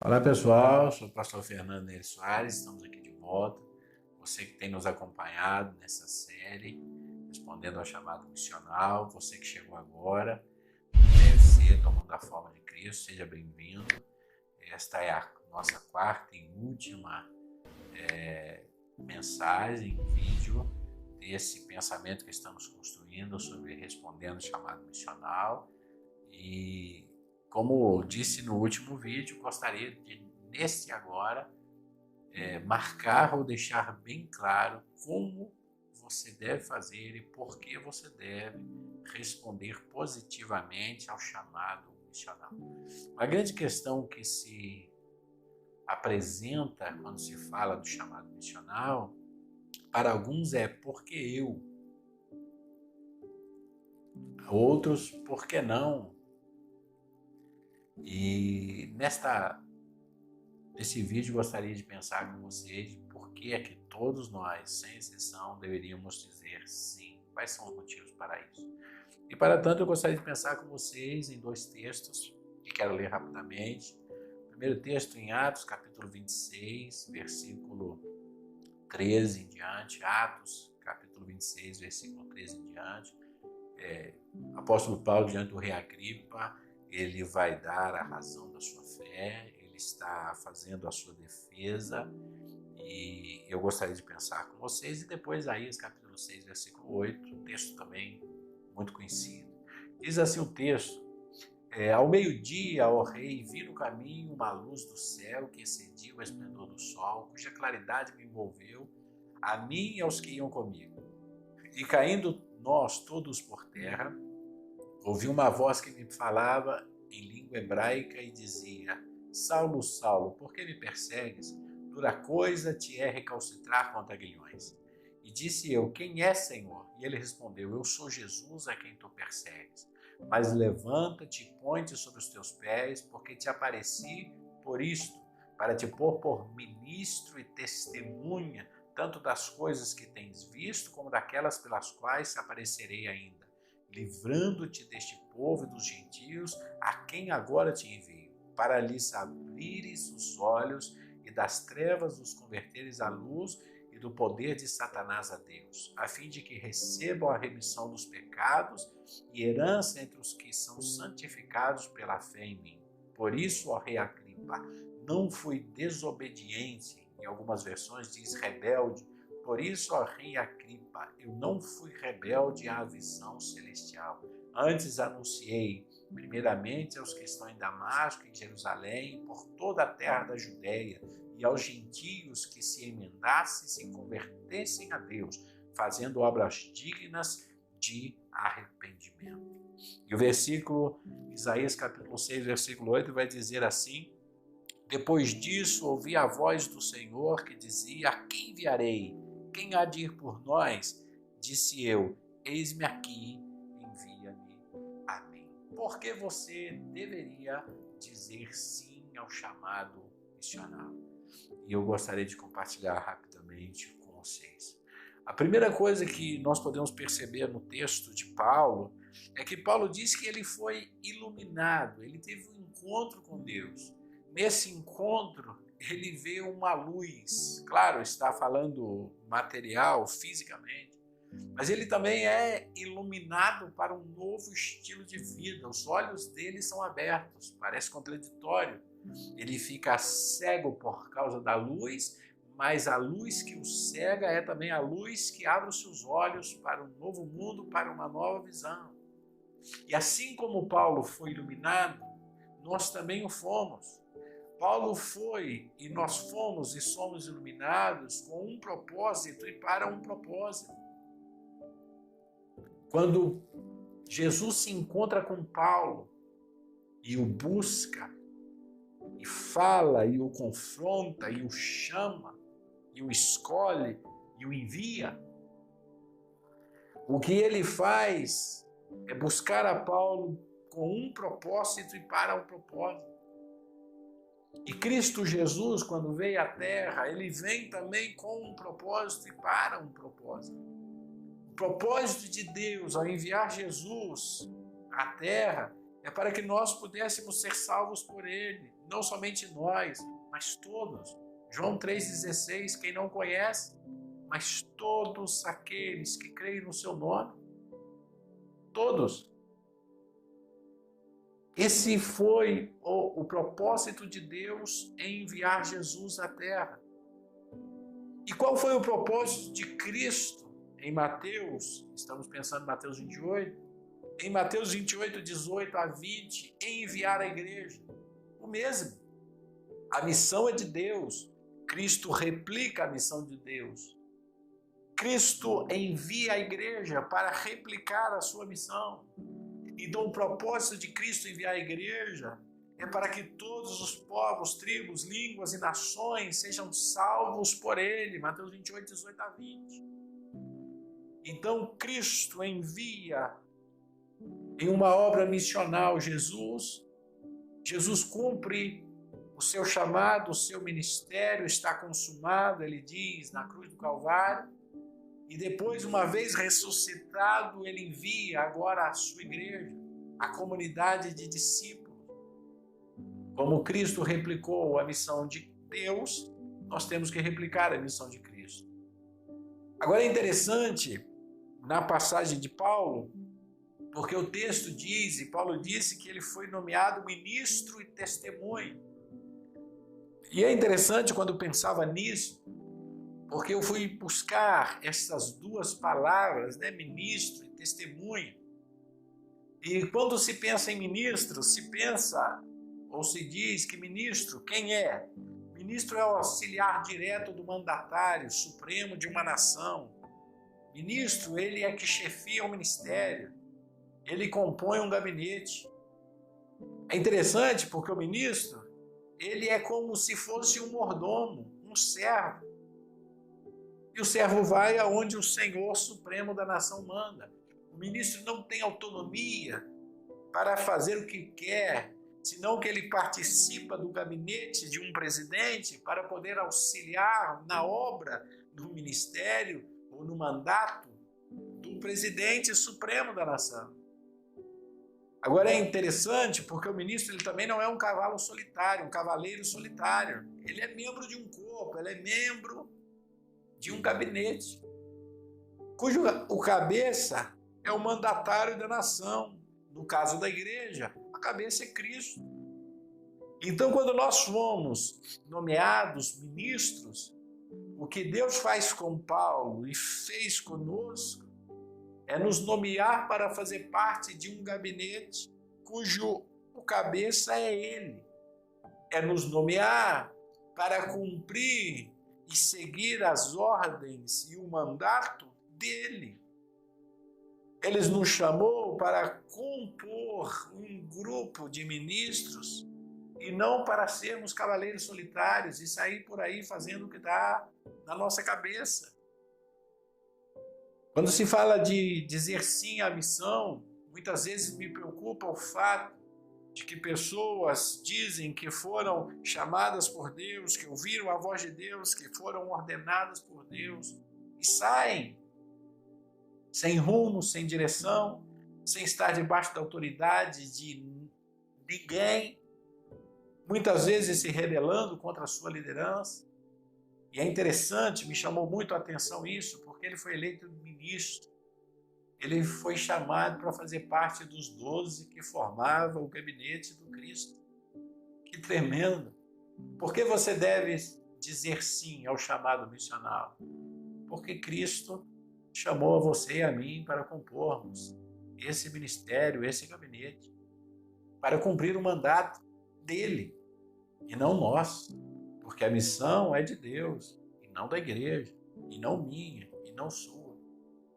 Olá pessoal, sou o pastor Fernando Nery Soares, estamos aqui de volta. Você que tem nos acompanhado nessa série, respondendo ao chamado missional, você que chegou agora, deve ser tomando a forma de Cristo, seja bem-vindo. Esta é a nossa quarta e última mensagem, vídeo, desse pensamento que estamos construindo sobre respondendo ao chamado missional. E como disse no último vídeo, gostaria de, nesse agora, marcar ou deixar bem claro como você deve fazer e por que você deve responder positivamente ao chamado missional. A grande questão que se apresenta quando se fala do chamado missional, para alguns é por que eu? Outros, por que não? E nesse vídeo gostaria de pensar com vocês por que é que todos nós, sem exceção, deveríamos dizer sim. Quais são os motivos para isso? E para tanto eu gostaria de pensar com vocês em dois textos que quero ler rapidamente. O primeiro texto em Atos, capítulo 26, versículo 13 em diante. Atos, capítulo 26, versículo 13 em diante. Apóstolo Paulo, diante do rei Agripa, ele vai dar a razão da sua fé, ele está fazendo a sua defesa, e eu gostaria de pensar com vocês, e depois Isaías capítulo 6, versículo 8, um texto também muito conhecido. Diz assim o texto: ao meio-dia, ó rei, vi no caminho uma luz do céu que excedia o esplendor do sol, cuja claridade me envolveu, a mim e aos que iam comigo. E caindo nós todos por terra, ouvi uma voz que me falava em língua hebraica e dizia: Saulo, Saulo, por que me persegues? Dura coisa te é recalcitrar contra aguilhões. E disse eu: Quem é, Senhor? E ele respondeu: Eu sou Jesus a quem tu persegues. Mas levanta-te e põe-te sobre os teus pés, porque te apareci por isto, para te pôr por ministro e testemunha, tanto das coisas que tens visto, como daquelas pelas quais te aparecerei ainda, livrando-te deste povo e dos gentios, a quem agora te envio, para lhes abrires os olhos e das trevas os converteres à luz e do poder de Satanás a Deus, a fim de que recebam a remissão dos pecados e herança entre os que são santificados pela fé em mim. Por isso, ó rei Agripa, não fui desobediente, em algumas versões diz rebelde. Por isso, ó rei Agripa, eu não fui rebelde à visão celestial. Antes anunciei, primeiramente aos que estão em Damasco, em Jerusalém, por toda a terra da Judéia, e aos gentios que se emendassem e se convertessem a Deus, fazendo obras dignas de arrependimento. E o versículo, Isaías capítulo 6, versículo 8, vai dizer assim: Depois disso ouvi a voz do Senhor que dizia: A quem enviarei? Quem há de ir por nós? Disse eu: Eis-me aqui, envia-me a mim. Por que você deveria dizer sim ao chamado missional? E eu gostaria de compartilhar rapidamente com vocês. A primeira coisa que nós podemos perceber no texto de Paulo é que Paulo diz que ele foi iluminado, ele teve um encontro com Deus. Nesse encontro, ele vê uma luz, claro, está falando material, fisicamente, mas ele também é iluminado para um novo estilo de vida. Os olhos dele são abertos, parece contraditório. Ele fica cego por causa da luz, mas a luz que o cega é também a luz que abre os seus olhos para um novo mundo, para uma nova visão. E assim como Paulo foi iluminado, nós também o fomos. Paulo foi e nós fomos e somos iluminados com um propósito e para um propósito. Quando Jesus se encontra com Paulo e o busca, e fala, e o confronta, e o chama, e o escolhe, e o envia, o que ele faz é buscar a Paulo com um propósito e para um propósito. E Cristo Jesus, quando veio à Terra, ele vem também com um propósito e para um propósito. O propósito de Deus ao enviar Jesus à Terra é para que nós pudéssemos ser salvos por Ele, não somente nós, mas todos. João 3,16, quem não conhece, mas todos aqueles que creem no seu nome, todos. Esse foi o propósito de Deus em enviar Jesus à terra. E qual foi o propósito de Cristo em Mateus? Estamos pensando em Mateus 28. Em Mateus 28, 18 a 20, em enviar a igreja. O mesmo. A missão é de Deus. Cristo replica a missão de Deus. Cristo envia a igreja para replicar a sua missão. Então o propósito de Cristo enviar a igreja é para que todos os povos, tribos, línguas e nações sejam salvos por Ele. Mateus 28, 18 a 20. Então Cristo envia em uma obra missional Jesus cumpre o seu chamado, o seu ministério está consumado, ele diz, na cruz do Calvário, e depois, uma vez ressuscitado, ele envia agora a sua igreja, a comunidade de discípulos. Como Cristo replicou a missão de Deus, nós temos que replicar a missão de Cristo. Agora é interessante, na passagem de Paulo, porque o texto diz, e Paulo disse que ele foi nomeado ministro e testemunho. E é interessante quando eu pensava nisso, porque eu fui buscar essas duas palavras, né, ministro e testemunho. E quando se pensa em ministro, se pensa, ou se diz que ministro, quem é? Ministro é o auxiliar direto do mandatário supremo de uma nação. Ministro, ele é que chefia o ministério. Ele compõe um gabinete. É interessante porque o ministro, ele é como se fosse um mordomo, um servo. E o servo vai aonde o Senhor Supremo da nação manda. O ministro não tem autonomia para fazer o que quer, senão que ele participa do gabinete de um presidente para poder auxiliar na obra do ministério ou no mandato do presidente supremo da nação. Agora é interessante porque o ministro ele também não é um cavalo solitário, um cavaleiro solitário. Ele é membro de um corpo, ele é membro de um gabinete, cujo o cabeça é o mandatário da nação. No caso da igreja, a cabeça é Cristo. Então, quando nós fomos nomeados ministros, o que Deus faz com Paulo e fez conosco é nos nomear para fazer parte de um gabinete cujo o cabeça é Ele. É nos nomear para cumprir e seguir as ordens e o mandato dele. Ele nos chamou para compor um grupo de ministros e não para sermos cavaleiros solitários e sair por aí fazendo o que dá na nossa cabeça. Quando se fala de dizer sim à missão, muitas vezes me preocupa o fato de que pessoas dizem que foram chamadas por Deus, que ouviram a voz de Deus, que foram ordenadas por Deus e saem sem rumo, sem direção, sem estar debaixo da autoridade de ninguém, muitas vezes se rebelando contra a sua liderança. E é interessante, me chamou muito a atenção isso, porque ele foi eleito ministro. Ele foi chamado para fazer parte dos 12 que formavam o gabinete do Cristo. Que tremendo! Por que você deve dizer sim ao chamado missional? Porque Cristo chamou a você e a mim para compormos esse ministério, esse gabinete, para cumprir o mandato dele e não nosso, porque a missão é de Deus e não da igreja, e não minha, e não sua.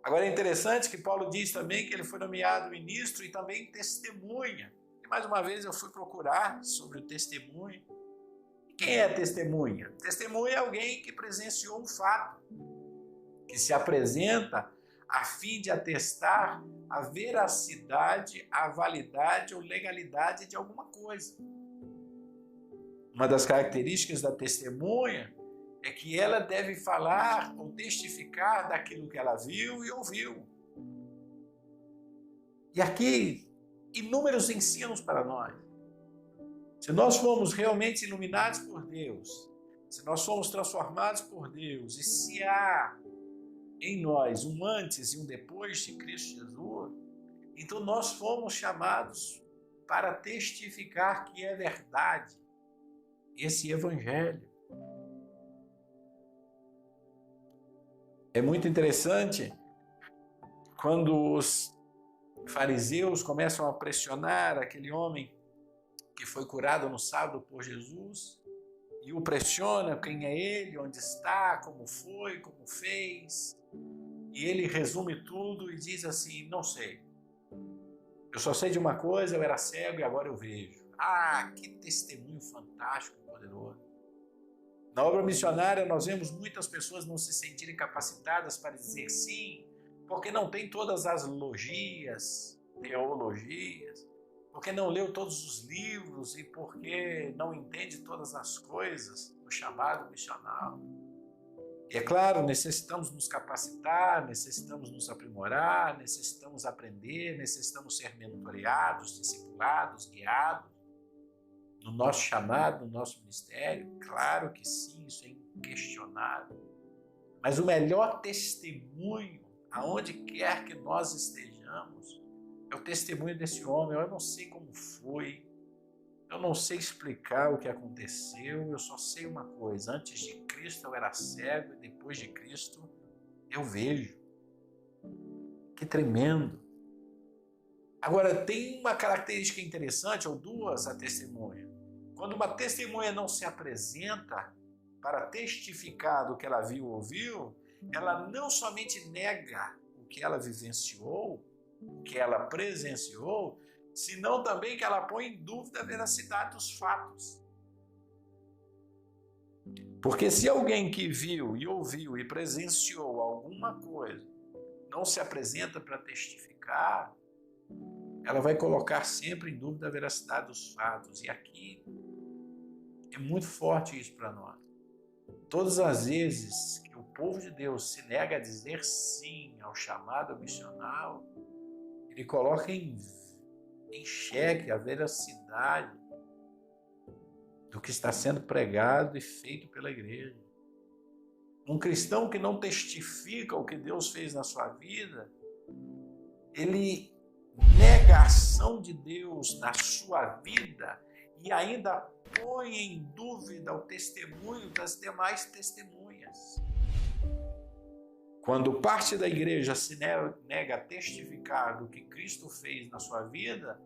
Agora é interessante que Paulo diz também que ele foi nomeado ministro e também testemunha. E mais uma vez eu fui procurar sobre o testemunho. E quem é testemunha? Testemunha é alguém que presenciou um fato, que se apresenta a fim de atestar a veracidade, a validade ou legalidade de alguma coisa. Uma das características da testemunha é que ela deve falar ou testificar daquilo que ela viu e ouviu. E aqui inúmeros ensinos para nós. Se nós formos realmente iluminados por Deus, se nós somos transformados por Deus, e se há em nós um antes e um depois de Cristo Jesus, então nós fomos chamados para testificar que é verdade esse evangelho. É muito interessante quando os fariseus começam a pressionar aquele homem que foi curado no sábado por Jesus, e o pressiona, quem é ele, onde está, como foi, como fez, e ele resume tudo e diz assim: não sei, eu só sei de uma coisa, eu era cego e agora eu vejo. Ah, que testemunho fantástico e poderoso. Na obra missionária nós vemos muitas pessoas não se sentirem capacitadas para dizer sim, porque não tem todas as logias, teologias, porque não leu todos os livros e porque não entende todas as coisas do chamado missional. E é claro, necessitamos nos capacitar, necessitamos nos aprimorar, necessitamos aprender, necessitamos ser mentoreados, discipulados, guiados no nosso chamado, no nosso ministério. Claro que sim, isso é inquestionável. Mas o melhor testemunho, aonde quer que nós estejamos, é o testemunho desse homem. Eu não sei como foi, eu não sei explicar o que aconteceu, eu só sei uma coisa: antes de Cristo eu era cego e depois de Cristo eu vejo. Que tremendo! Agora, tem uma característica interessante, ou duas, a testemunha. Quando uma testemunha não se apresenta para testificar do que ela viu ou ouviu, ela não somente nega o que ela vivenciou, o que ela presenciou, senão também que ela põe em dúvida a veracidade dos fatos. Porque se alguém que viu e ouviu e presenciou alguma coisa não se apresenta para testificar, ela vai colocar sempre em dúvida a veracidade dos fatos. E aqui é muito forte isso para nós. Todas as vezes que o povo de Deus se nega a dizer sim ao chamado missional, ele coloca em xeque a veracidade do que está sendo pregado e feito pela igreja. Um cristão que não testifica o que Deus fez na sua vida, ele nega a ação de Deus na sua vida e ainda põe em dúvida o testemunho das demais testemunhas. Quando parte da igreja se nega a testificar do que Cristo fez na sua vida,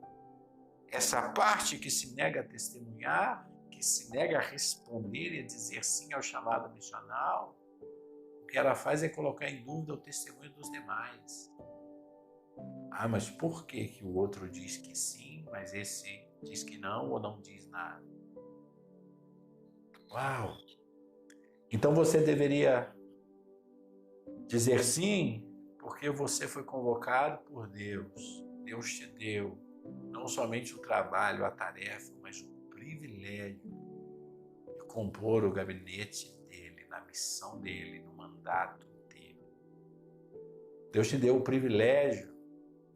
essa parte que se nega a testemunhar, que se nega a responder e a dizer sim ao chamado missional, o que ela faz é colocar em dúvida o testemunho dos demais. Ah, mas por que o outro diz que sim, mas esse diz que não ou não diz nada? Uau! Então você deveria dizer sim porque você foi convocado por Deus. Deus te deu não somente o trabalho, a tarefa, mas o privilégio de compor o gabinete dele, na missão dele, no mandato dele. Deus te deu o privilégio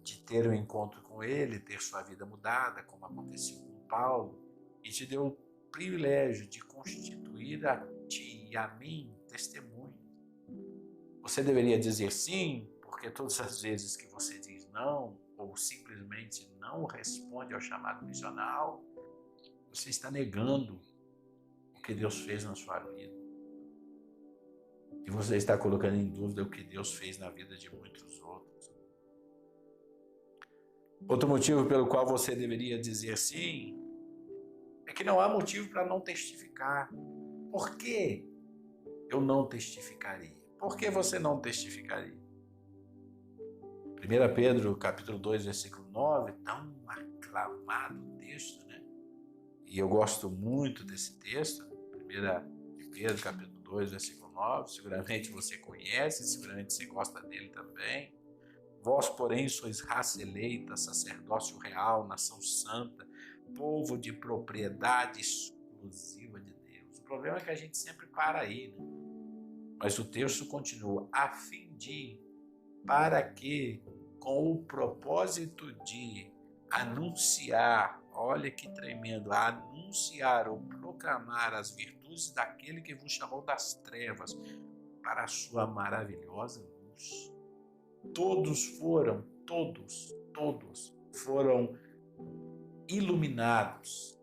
de ter um encontro com ele, ter sua vida mudada, como aconteceu com Paulo, e te deu o privilégio de constituir a ti e a mim testemunhos. Você deveria dizer sim, porque todas as vezes que você diz não, ou simplesmente não responde ao chamado missional, você está negando o que Deus fez na sua vida. E você está colocando em dúvida o que Deus fez na vida de muitos outros. Outro motivo pelo qual você deveria dizer sim é que não há motivo para não testificar. Por que eu não testificaria? Por que você não testificaria? 1 Pedro, capítulo 2, versículo 9, tão aclamado texto, né? E eu gosto muito desse texto, 1 Pedro, capítulo 2, versículo 9, seguramente você conhece, seguramente você gosta dele também. Vós, porém, sois raça eleita, sacerdócio real, nação santa, povo de propriedade exclusiva de Deus. O problema é que a gente sempre para aí, né? Mas o texto continua, a fim de, para que, com o propósito de anunciar, olha que tremendo, anunciar ou proclamar as virtudes daquele que vos chamou das trevas para a sua maravilhosa luz. Todos foram iluminados,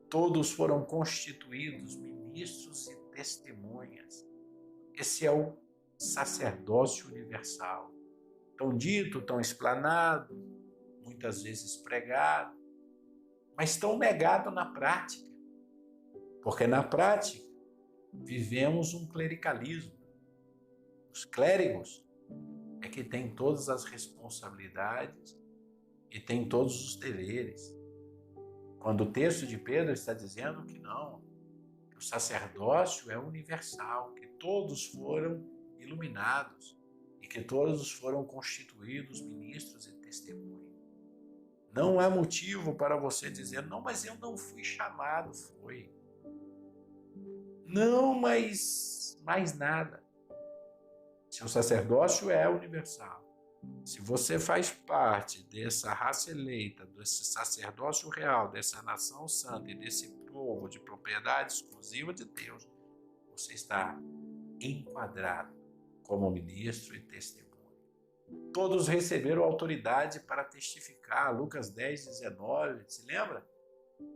todos foram constituídos ministros e testemunhas. Esse é o sacerdócio universal, tão dito, tão explanado, muitas vezes pregado, mas tão negado na prática, porque na prática vivemos um clericalismo. Os clérigos é que têm todas as responsabilidades e têm todos os deveres. Quando o texto de Pedro está dizendo que não, que o sacerdócio é universal, que todos foram iluminados e que todos foram constituídos ministros e testemunhas. Não há motivo para você dizer, não, mas eu não fui chamado, foi. Não, mas mais nada. Se o sacerdócio é universal, se você faz parte dessa raça eleita, desse sacerdócio real, dessa nação santa e desse povo de propriedade exclusiva de Deus, você está enquadrado como ministro e testemunha. Todos receberam autoridade para testificar. Lucas 10, 19, se lembra?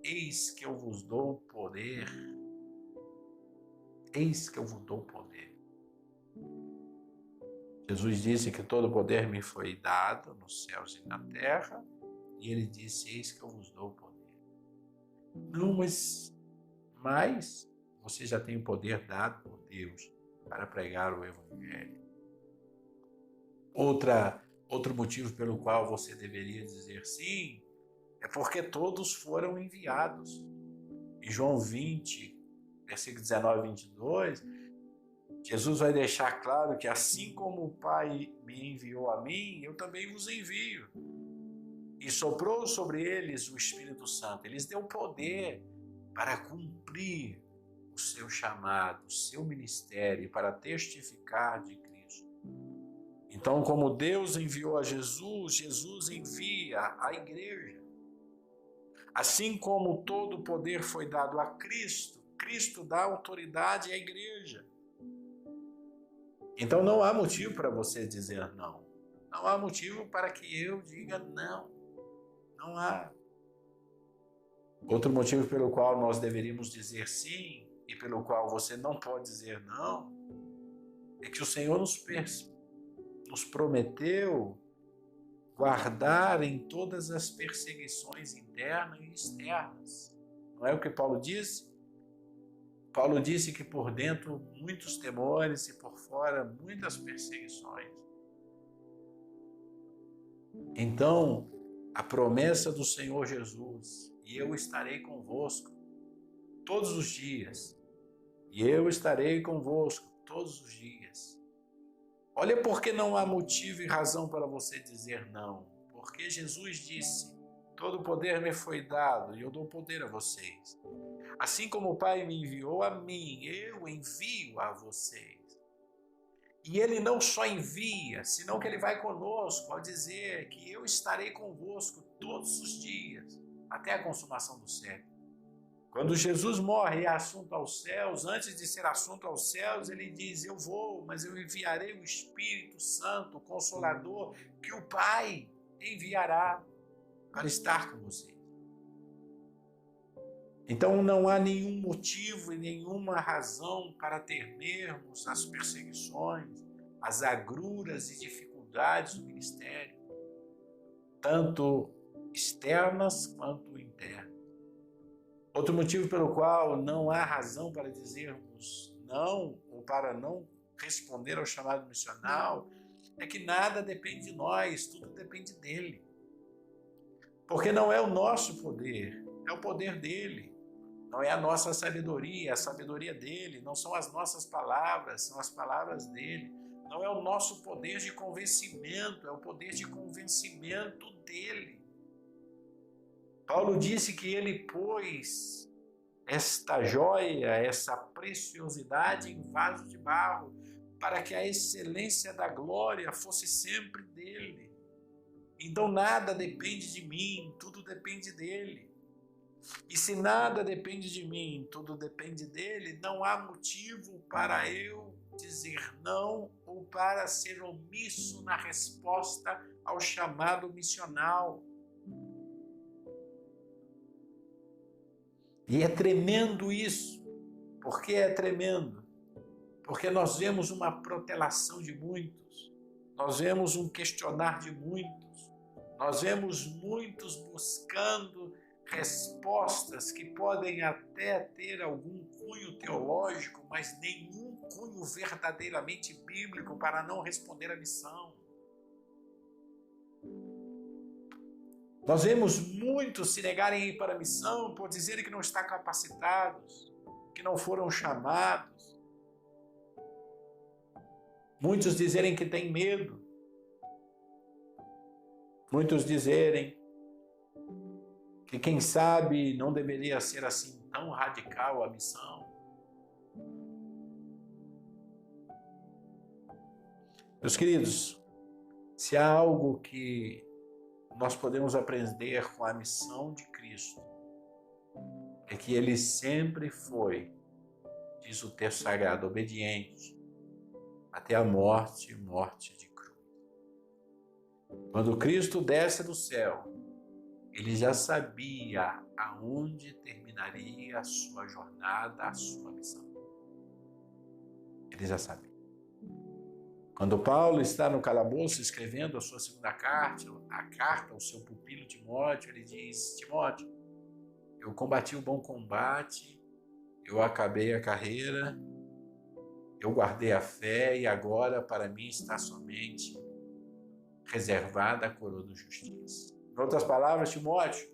Eis que eu vos dou poder. Eis que eu vos dou poder. Jesus disse que todo o poder me foi dado nos céus e na terra, e ele disse, eis que eu vos dou o poder. Não, mas você já tem o poder dado por Deus para pregar o Evangelho. Outro motivo pelo qual você deveria dizer sim, é porque todos foram enviados. Em João 20, versículo 19 e 22, Jesus vai deixar claro que assim como o Pai me enviou a mim, eu também vos envio. E soprou sobre eles o Espírito Santo. Eles deu poder para cumprir o seu chamado, o seu ministério, para testificar de Cristo. Então, como Deus enviou a Jesus, Jesus envia a igreja. Assim como todo o poder foi dado a Cristo, Cristo dá autoridade à igreja. Então não há motivo para você dizer não. Não há motivo para que eu diga não. Não há. Outro motivo pelo qual nós deveríamos dizer sim e pelo qual você não pode dizer não é que o Senhor nos prometeu guardar em todas as perseguições internas e externas. Não é o que Paulo disse? Paulo disse que por dentro muitos temores e por fora muitas perseguições. Então, a promessa do Senhor Jesus, e eu estarei convosco todos os dias, e eu estarei convosco todos os dias. Olha porque não há motivo e razão para você dizer não, porque Jesus disse, todo poder me foi dado e eu dou poder a vocês. Assim como o Pai me enviou a mim, eu envio a vocês. E Ele não só envia, senão que Ele vai conosco ao dizer que eu estarei convosco todos os dias, até a consumação do século. Quando Jesus morre e é assunto aos céus, antes de ser assunto aos céus, Ele diz, eu vou, mas eu enviarei o Espírito Santo, o Consolador, que o Pai enviará para estar com vocês. Então não há nenhum motivo e nenhuma razão para temermos as perseguições, as agruras e dificuldades do ministério, tanto externas quanto internas. Outro motivo pelo qual não há razão para dizermos não ou para não responder ao chamado missional é que nada depende de nós, tudo depende dele. Porque não é o nosso poder, é o poder dele. Não é a nossa sabedoria, é a sabedoria dele. Não são as nossas palavras, são as palavras dele. Não é o nosso poder de convencimento, é o poder de convencimento dele. Paulo disse que ele pôs esta joia, essa preciosidade em vaso de barro, para que a excelência da glória fosse sempre dele. Então nada depende de mim, tudo depende dele. E se nada depende de mim, tudo depende dele, não há motivo para eu dizer não ou para ser omisso na resposta ao chamado missional. E é tremendo isso. Por que é tremendo? Porque nós vemos uma protelação de muitos, nós vemos um questionar de muitos, nós vemos muitos buscando respostas que podem até ter algum cunho teológico, mas nenhum cunho verdadeiramente bíblico para não responder à missão. Nós vemos muitos se negarem a ir para a missão por dizerem que não estão capacitados, que não foram chamados. Muitos dizerem que têm medo. Muitos dizerem que quem sabe não deveria ser assim tão radical a missão. Meus queridos, se há algo que nós podemos aprender com a missão de Cristo, é que ele sempre foi, diz o texto sagrado, obediente até a morte de cruz. Quando Cristo desce do céu, ele já sabia aonde terminaria a sua jornada, a sua missão. Ele já sabia. Quando Paulo está no calabouço escrevendo a sua segunda carta, a carta ao seu pupilo Timóteo, ele diz: Timóteo, eu combati o bom combate, eu acabei a carreira, eu guardei a fé e agora para mim está somente reservada a coroa da justiça. Em outras palavras, Timóteo,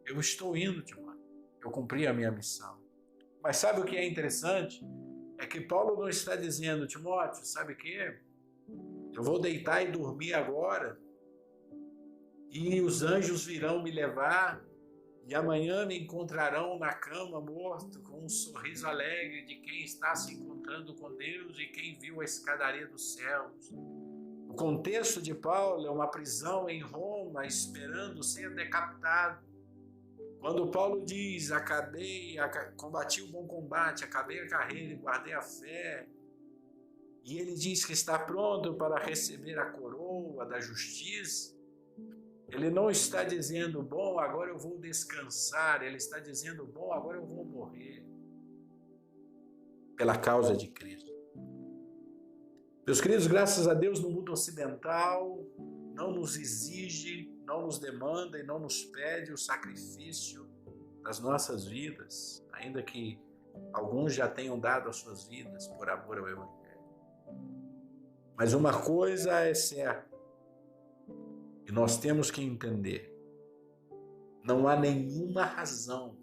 eu estou indo, Timóteo, eu cumpri a minha missão. Mas sabe o que é interessante? É que Paulo não está dizendo, Timóteo, sabe o quê? Eu vou deitar e dormir agora e os anjos virão me levar e amanhã me encontrarão na cama morto com um sorriso alegre de quem está se encontrando com Deus e quem viu a escadaria dos céus. O contexto de Paulo é uma prisão em Roma esperando ser decapitado. Quando Paulo diz, combati o bom combate, acabei a carreira e guardei a fé, e ele diz que está pronto para receber a coroa da justiça, ele não está dizendo, bom, agora eu vou descansar, ele está dizendo, bom, agora eu vou morrer pela causa de Cristo. Meus queridos, graças a Deus no mundo ocidental não nos exige, não nos demanda e não nos pede o sacrifício das nossas vidas, ainda que alguns já tenham dado as suas vidas por amor ao Evangelho. Mas uma coisa é certa, e nós temos que entender, não há nenhuma razão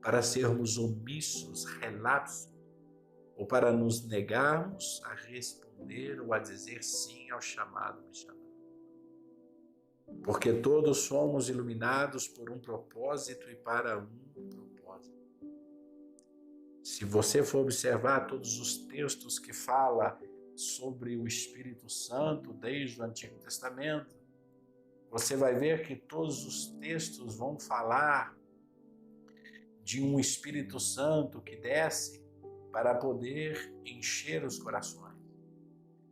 para sermos omissos, relapsos, ou para nos negarmos a responder ou a dizer sim ao chamado missionário. Porque todos somos iluminados por um propósito e para um propósito. Se você for observar todos os textos que falam sobre o Espírito Santo desde o Antigo Testamento, você vai ver que todos os textos vão falar de um Espírito Santo que desce para poder encher os corações.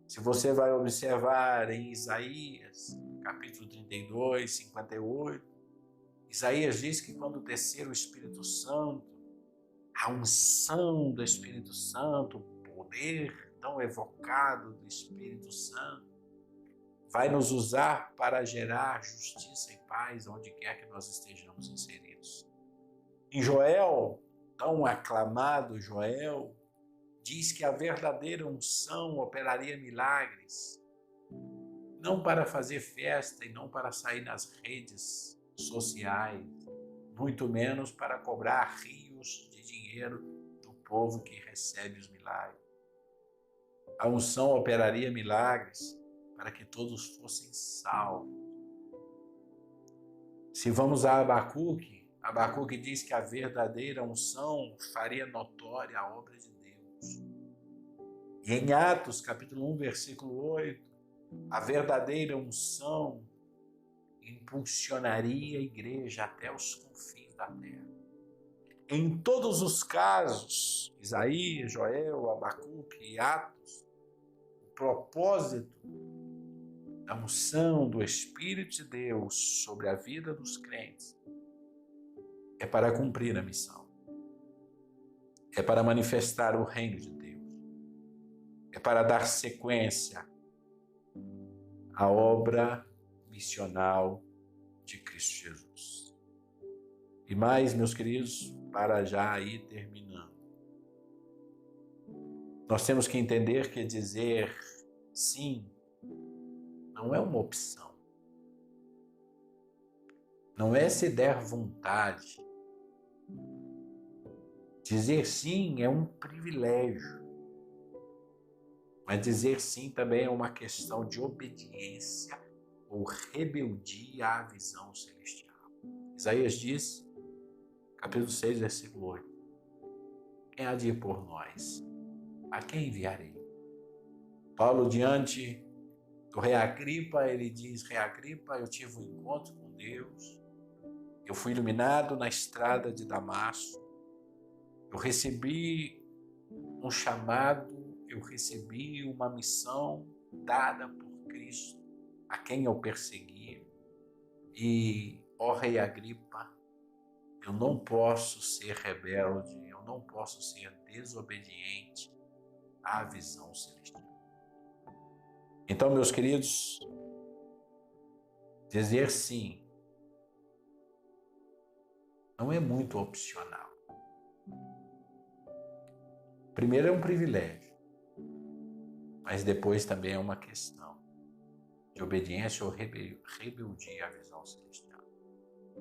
Se você vai observar em Isaías, capítulo 32, 58, Isaías diz que quando descer o Espírito Santo, a unção do Espírito Santo, o poder tão evocado do Espírito Santo, vai nos usar para gerar justiça e paz onde quer que nós estejamos inseridos. Em Joel, tão aclamado Joel, diz que a verdadeira unção operaria milagres, não para fazer festa e não para sair nas redes sociais, muito menos para cobrar rios de dinheiro do povo que recebe os milagres. A unção operaria milagres para que todos fossem salvos. Se vamos a Abacuque diz que a verdadeira unção faria notória a obra de Deus. E em Atos, capítulo 1, versículo 8, A verdadeira unção impulsionaria a igreja até os confins da terra. Em todos os casos, Isaías, Joel, Abacuque e Atos, o propósito da unção do Espírito de Deus sobre a vida dos crentes é para cumprir a missão. É para manifestar o reino de Deus. É para dar sequência à obra missional de Cristo Jesus. E mais, meus queridos, para já ir terminando, nós temos que entender que dizer sim não é uma opção. Não é se der vontade. Dizer sim é um privilégio. Mas dizer sim também é uma questão de obediência ou rebeldia à visão celestial. Isaías diz, capítulo 6, versículo 8. Quem há de ir por nós? A quem enviarei? Paulo, diante do rei Agripa, ele diz, rei Agripa, eu tive um encontro com Deus, eu fui iluminado na estrada de Damasco, eu recebi um chamado, eu recebi uma missão dada por Cristo, a quem eu persegui. E, ó rei Agripa, eu não posso ser rebelde, eu não posso ser desobediente à visão celestial. Então, meus queridos, dizer sim não é muito opcional. Primeiro é um privilégio, mas depois também é uma questão de obediência ou rebeldia à visão celestial.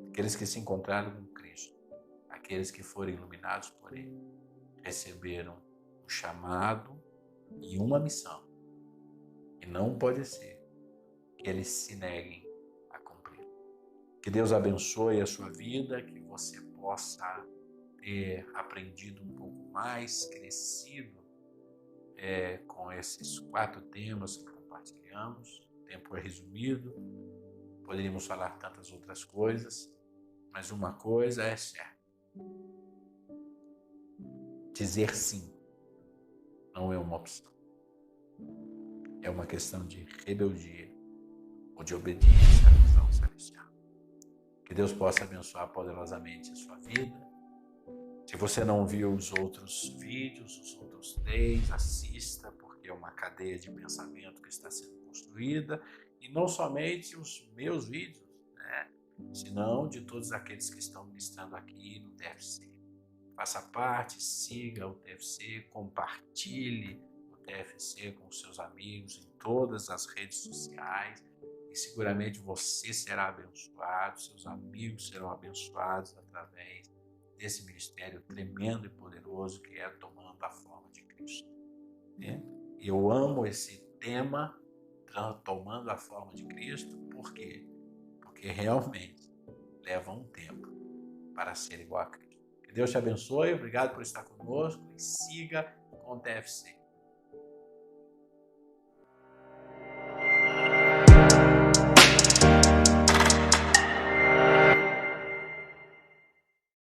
Aqueles que se encontraram com Cristo, aqueles que foram iluminados por Ele, receberam um chamado e uma missão. E não pode ser que eles se neguem a cumprir. Que Deus abençoe a sua vida, que você possa ter aprendido um pouco mais, crescido com esses 4 temas que compartilhamos. O tempo é resumido, poderíamos falar tantas outras coisas, mas uma coisa é certa. Dizer sim não é uma opção. É uma questão de rebeldia ou de obediência à visão celestial. Que Deus possa abençoar poderosamente a sua vida. Se você não viu os outros vídeos, os outros 10, assista, porque é uma cadeia de pensamento que está sendo construída. E não somente os meus vídeos, senão de todos aqueles que estão ministrando aqui no TFC. Faça parte, siga o TFC, compartilhe o TFC com seus amigos em todas as redes sociais e seguramente você será abençoado, seus amigos serão abençoados através desse ministério tremendo e poderoso que é tomando a forma de Cristo. Eu amo esse tema, tomando a forma de Cristo, por quê? Porque realmente leva um tempo para ser igual a Cristo. Que Deus te abençoe, obrigado por estar conosco e siga com o TFC.